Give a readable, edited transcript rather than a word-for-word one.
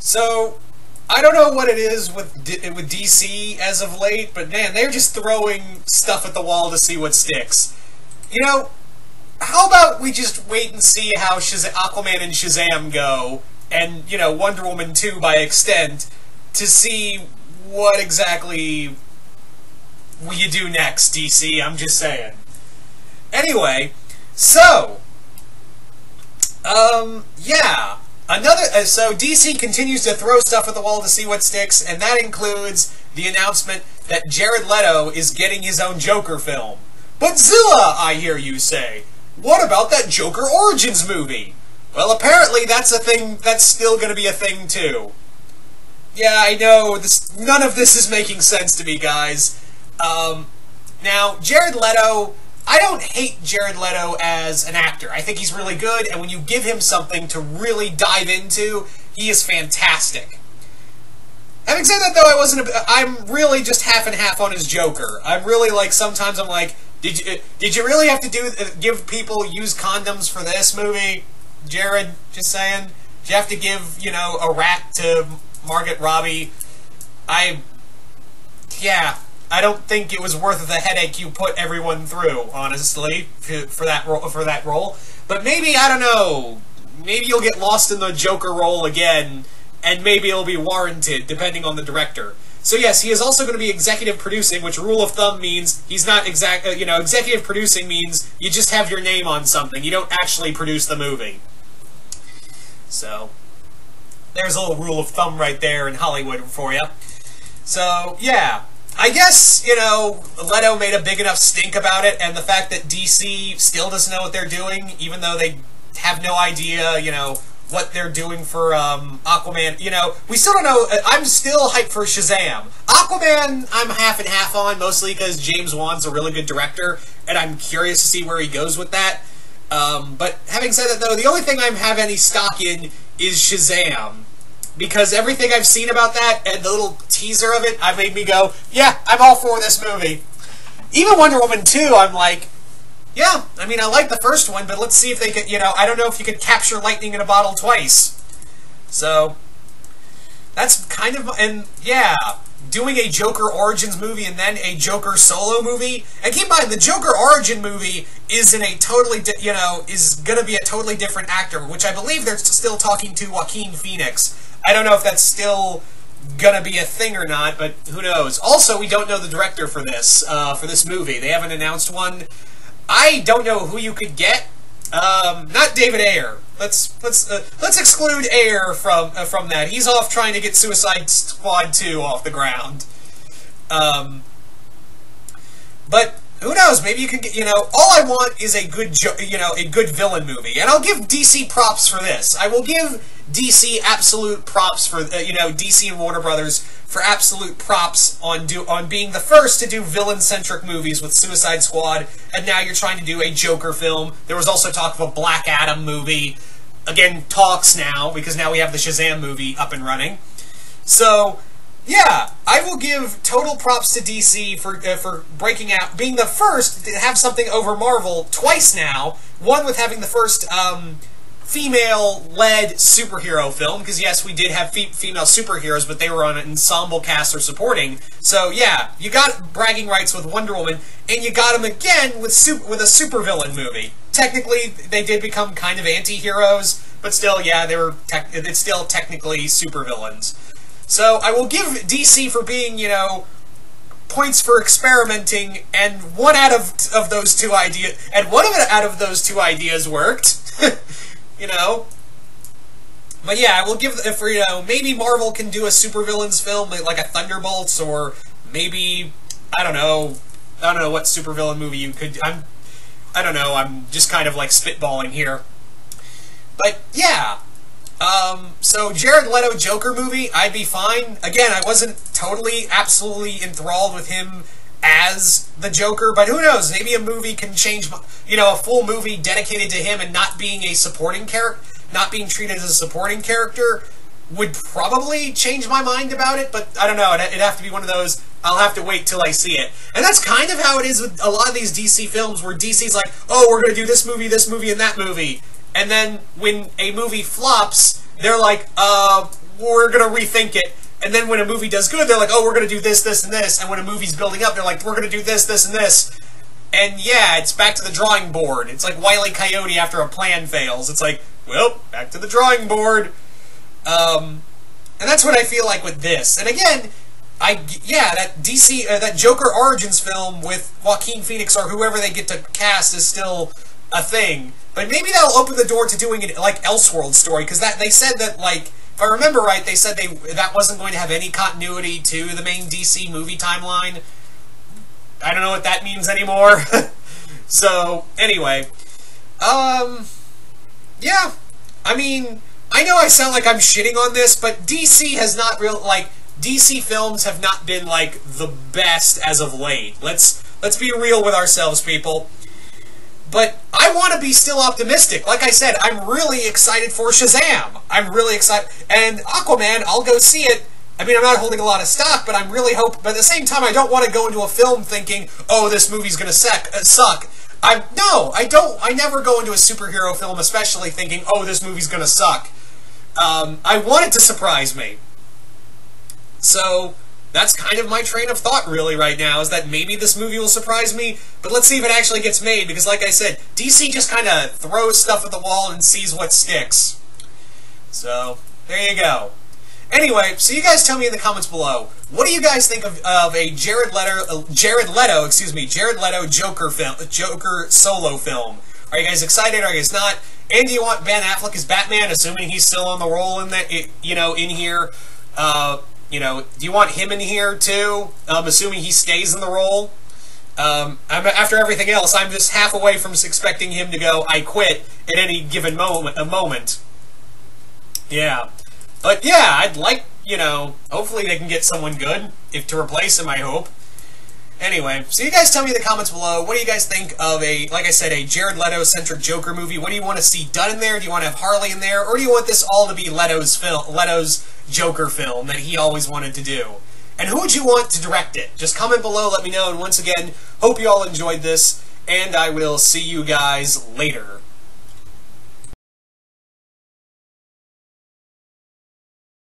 So, I don't know what it is with DC as of late, but man, they're just throwing stuff at the wall to see what sticks. You know, how about we just wait and see how Aquaman and Shazam go, and, you know, Wonder Woman 2 by extent, to see what exactly will you do next, DC, I'm just saying. Anyway, so, yeah. So DC continues to throw stuff at the wall to see what sticks, and that includes the announcement that Jared Leto is getting his own Joker film. But Zilla, I hear you say, what about that Joker Origins movie? Well, apparently that's a thing, that's still going to be a thing too. Yeah, I know, none of this is making sense to me, guys. Now, Jared Leto, I don't hate Jared Leto as an actor. I think he's really good, and when you give him something to really dive into, he is fantastic. Having said that, though, I'm really just half and half on his Joker. I'm really like, sometimes I'm like, did you really have to give people use condoms for this movie, Jared? Just saying. Did you have to give, you know, a rat to Margot Robbie? Yeah. I don't think it was worth the headache you put everyone through, honestly, for that role. But maybe, I don't know, maybe you'll get lost in the Joker role again, and maybe it'll be warranted, depending on the director. So yes, he is also going to be executive producing, which rule of thumb means he's not executive producing means you just have your name on something. You don't actually produce the movie. So, there's a little rule of thumb right there in Hollywood for you. So, yeah. I guess, you know, Leto made a big enough stink about it, and the fact that DC still doesn't know what they're doing, even though they have no idea, you know, what they're doing for Aquaman. You know, we still don't know. I'm still hyped for Shazam. Aquaman, I'm half and half on, mostly because James Wan's a really good director, and I'm curious to see where he goes with that. But having said that, though, the only thing I have any stock in is Shazam. Because everything I've seen about that, and the little teaser of it, made me go, yeah, I'm all for this movie. Even Wonder Woman 2, I'm like, yeah, I mean, I like the first one, but let's see if they could, you know, I don't know if you could capture lightning in a bottle twice. So, that's kind of, and yeah, doing a Joker Origins movie and then a Joker solo movie, and keep in mind, the Joker Origin movie is in a totally, is gonna be a totally different actor, which I believe they're still talking to Joaquin Phoenix. I don't know if that's still gonna be a thing or not, but who knows. Also, we don't know the director for this movie. They haven't announced one. I don't know who you could get. Not David Ayer. Let's exclude Ayer from that. He's off trying to get Suicide Squad 2 off the ground. But who knows? Maybe you can get, you know, all I want is a good, a good villain movie. And I'll give DC props for this. I will give DC absolute props for, DC and Warner Brothers for absolute props on being the first to do villain-centric movies with Suicide Squad, and now you're trying to do a Joker film. There was also talk of a Black Adam movie. Again, talks now, because now we have the Shazam movie up and running. So, yeah, I will give total props to DC for breaking out, being the first to have something over Marvel twice now. One with having the first female-led superhero film, because yes, we did have female superheroes, but they were on an ensemble cast or supporting. So yeah, you got bragging rights with Wonder Woman, and you got them again with a supervillain movie. Technically, they did become kind of anti-heroes, but still, yeah, it's still technically supervillains. So I will give DC for being, points for experimenting, and one out of those two ideas, and one out of those two ideas worked. But yeah, I will give for maybe Marvel can do a supervillains film like a Thunderbolts, or maybe I don't know what supervillain movie you could. I don't know. I'm just kind of like spitballing here. But yeah. So Jared Leto Joker movie, I'd be fine. Again, I wasn't totally, absolutely enthralled with him as the Joker, but who knows? Maybe a movie can change, a full movie dedicated to him and not being a supporting character, not being treated as a supporting character, would probably change my mind about it, but I don't know. It'd have to be one of those, I'll have to wait till I see it. And that's kind of how it is with a lot of these DC films, where DC's like, oh, we're going to do this movie, and that movie. And then when a movie flops, they're like, we're gonna rethink it. And then when a movie does good, they're like, oh, we're gonna do this, this, and this. And when a movie's building up, they're like, we're gonna do this, this, and this. And yeah, it's back to the drawing board. It's like Wile E. Coyote after a plan fails. It's like, well, back to the drawing board. And that's what I feel like with this. And again, that DC, that Joker Origins film with Joaquin Phoenix or whoever they get to cast is still a thing. But maybe that'll open the door to doing it like Elseworld story, because they said that, like, if I remember right, they said that wasn't going to have any continuity to the main DC movie timeline. I don't know what that means anymore. So, anyway. Yeah. I mean, I know I sound like I'm shitting on this, but DC has not DC films have not been, like, the best as of late. Let's be real with ourselves, people. But I want to be still optimistic. Like I said, I'm really excited for Shazam. I'm really excited. And Aquaman, I'll go see it. I mean, I'm not holding a lot of stock, but I'm really hoping. But at the same time, I don't want to go into a film thinking, oh, this movie's going to suck. No, I don't. I never go into a superhero film, especially thinking, oh, this movie's going to suck. I want it to surprise me. So that's kind of my train of thought, really, right now, is that maybe this movie will surprise me, but let's see if it actually gets made, because like I said, DC just kind of throws stuff at the wall and sees what sticks. So, there you go. Anyway, so you guys tell me in the comments below, what do you guys think of a Jared Leto Joker solo film? Are you guys excited? Are you guys not? And do you want Ben Affleck as Batman, assuming he's still on the roll in that, in here? Do you want him in here too? Assuming he stays in the role. After everything else, I'm just half away from expecting him to go, I quit, at any given moment. Yeah. But yeah, I'd like, hopefully they can get someone good to replace him, I hope. Anyway, so you guys tell me in the comments below, what do you guys think of like I said, a Jared Leto-centric Joker movie? What do you want to see done in there? Do you want to have Harley in there? Or do you want this all to be Leto's Joker film that he always wanted to do? And who would you want to direct it? Just comment below, let me know. And once again, hope you all enjoyed this, and I will see you guys later.